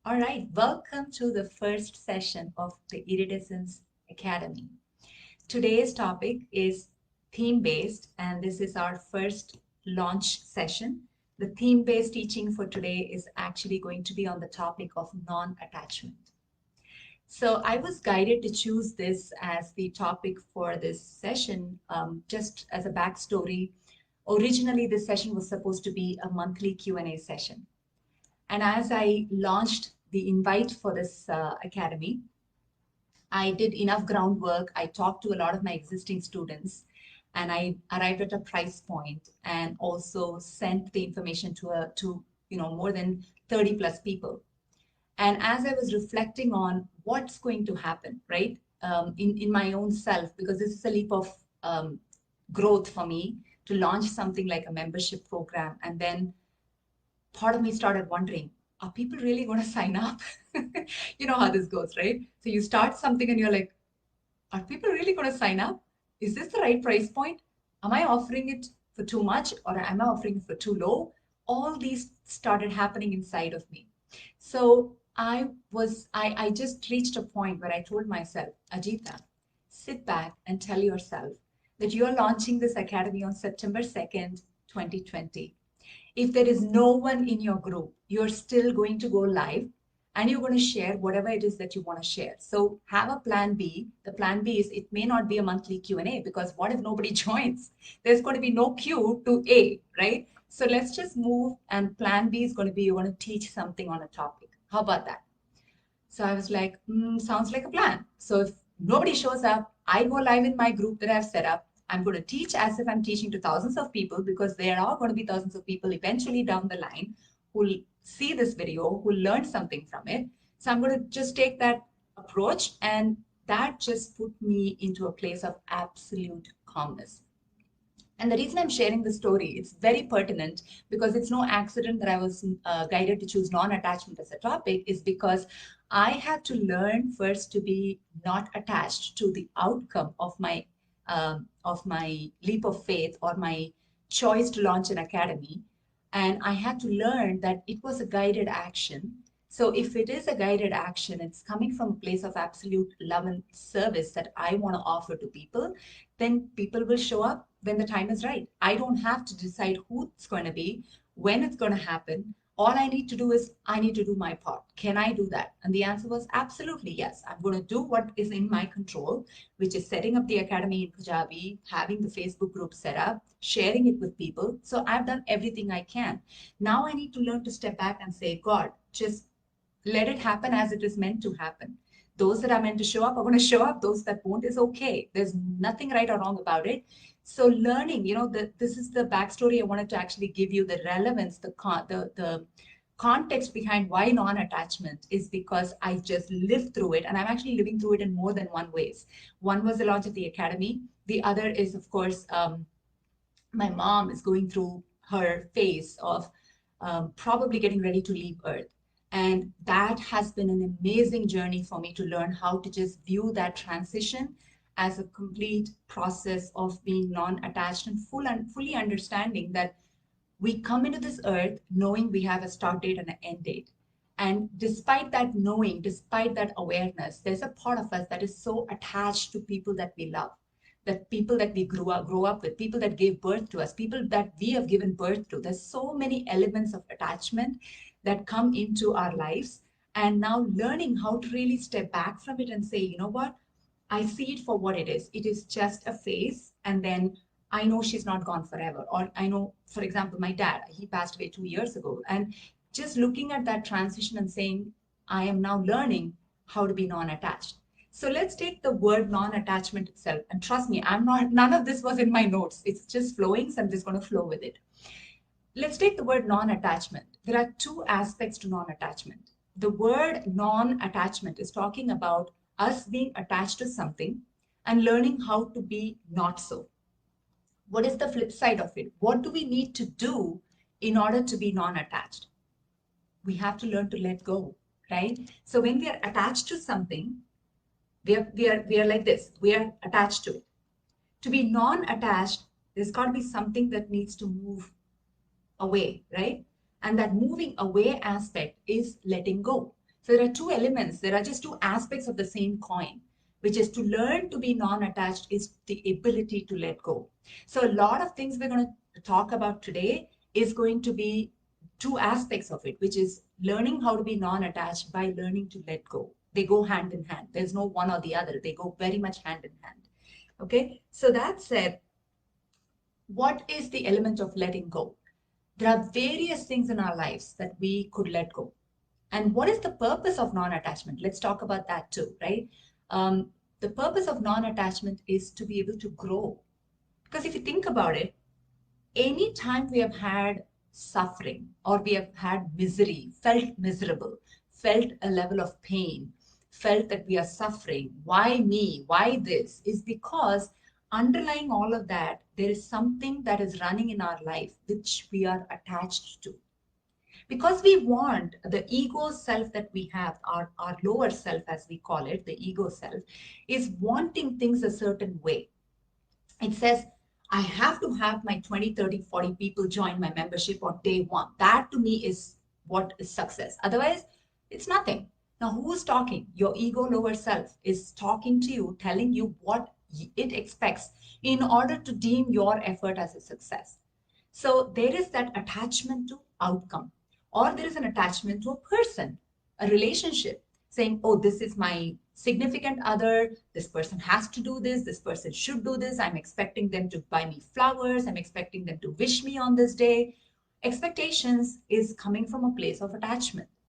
All right, welcome to the first session of the Iridescence Academy. Today's topic is theme-based, and this is our first launch session. The theme-based teaching for today is actually going to be on the topic of non-attachment. So I was guided to choose this as the topic for this session, just as a backstory. Originally, this session was supposed to be a monthly Q&A session. And as I launched the invite for this academy, I did enough groundwork. I talked to a lot of my existing students, and I arrived at a price point and also sent the information to more than 30 plus people. And as I was reflecting on what's going to happen, right, in my own self, because this is a leap of growth for me to launch something like a membership program, and then part of me started wondering, are people really going to sign up? You know how this goes, right? So you start something and you're like, are people really going to sign up? Is this the right price point? Am I offering it for too much, or am I offering it for too low? All these started happening inside of me. So I just reached a point where I told myself, Ajita, sit back and tell yourself that you're launching this academy on September 2nd, 2020. If there is no one in your group, you're still going to go live and you're going to share whatever it is that you want to share. So have a plan B. The plan B is it may not be a monthly Q&A, because what if nobody joins? There's going to be no Q to A, right? So let's just move, and plan B is going to be, you're going to teach something on a topic. How about that? So I was like, sounds like a plan. So if nobody shows up, I go live in my group that I've set up. I'm going to teach as if I'm teaching to thousands of people, because there are going to be thousands of people eventually down the line who'll see this video, who'll learn something from it. So I'm going to just take that approach, and that just put me into a place of absolute calmness. And the reason I'm sharing the story, it's very pertinent, because it's no accident that I was guided to choose non-attachment as a topic, is because I had to learn first to be not attached to the outcome of my leap of faith or my choice to launch an academy. And I had to learn that it was a guided action. So if it is a guided action, it's coming from a place of absolute love and service that I want to offer to people, then people will show up when the time is right. I don't have to decide who it's going to be, when it's going to happen. All I need to do is I need to do my part. Can I do that? And the answer was absolutely yes. I'm going to do what is in my control, which is setting up the academy in Punjabi, having the Facebook group set up, sharing it with people. So I've done everything I can. Now I need to learn to step back and say, God, just let it happen as it is meant to happen. Those that are meant to show up are going to show up. Those that won't is okay. There's nothing right or wrong about it. So learning, this is the backstory I wanted to actually give you, the relevance, the context behind why non-attachment is because I just lived through it, and I'm actually living through it in more than one ways. One was the launch of the academy. The other is, of course, my mom is going through her phase of probably getting ready to leave Earth. And that has been an amazing journey for me to learn how to just view that transition as a complete process of being non-attached and fully understanding that we come into this earth knowing we have a start date and an end date. And despite that knowing, despite that awareness, there's a part of us that is so attached to people that we love, that people that we grow up with, people that gave birth to us, people that we have given birth to. There's so many elements of attachment that come into our lives. And now learning how to really step back from it and say, you know what? I see it for what it is. It is just a phase. And then I know she's not gone forever. Or I know, for example, my dad, he passed away 2 years ago. And just looking at that transition and saying, I am now learning how to be non-attached. So let's take the word non-attachment itself. And trust me, none of this was in my notes. It's just flowing. So I'm just going to flow with it. Let's take the word non-attachment. There are two aspects to non-attachment. The word non-attachment is talking about us being attached to something and learning how to be not so. What is the flip side of it? What do we need to do in order to be non-attached? We have to learn to let go, right? So when we are attached to something, we are like this. We are attached to it. To be non-attached, there's got to be something that needs to move away, right? And that moving away aspect is letting go. So there are two elements. There are just two aspects of the same coin, which is to learn to be non-attached is the ability to let go. So a lot of things we're going to talk about today is going to be two aspects of it, which is learning how to be non-attached by learning to let go. They go hand in hand. There's no one or the other. They go very much hand in hand. Okay. So that said, what is the element of letting go? There are various things in our lives that we could let go. And what is the purpose of non-attachment? Let's talk about that too, right? The purpose of non-attachment is to be able to grow. Because if you think about it, anytime we have had suffering or we have had misery, felt miserable, felt a level of pain, felt that we are suffering, why me, why this, is because underlying all of that, there is something that is running in our life which we are attached to. Because we want the ego self that we have, our lower self, as we call it, the ego self, is wanting things a certain way. It says, I have to have my 20, 30, 40 people join my membership on day one. That to me is what is success. Otherwise, it's nothing. Now, who's talking? Your ego lower self is talking to you, telling you what it expects in order to deem your effort as a success. So there is that attachment to outcome, or there is an attachment to a person, a relationship, saying, oh, this is my significant other, this person has to do this person should do this, I'm expecting them to buy me flowers, I'm expecting them to wish me on this day. Expectations is coming from a place of attachment.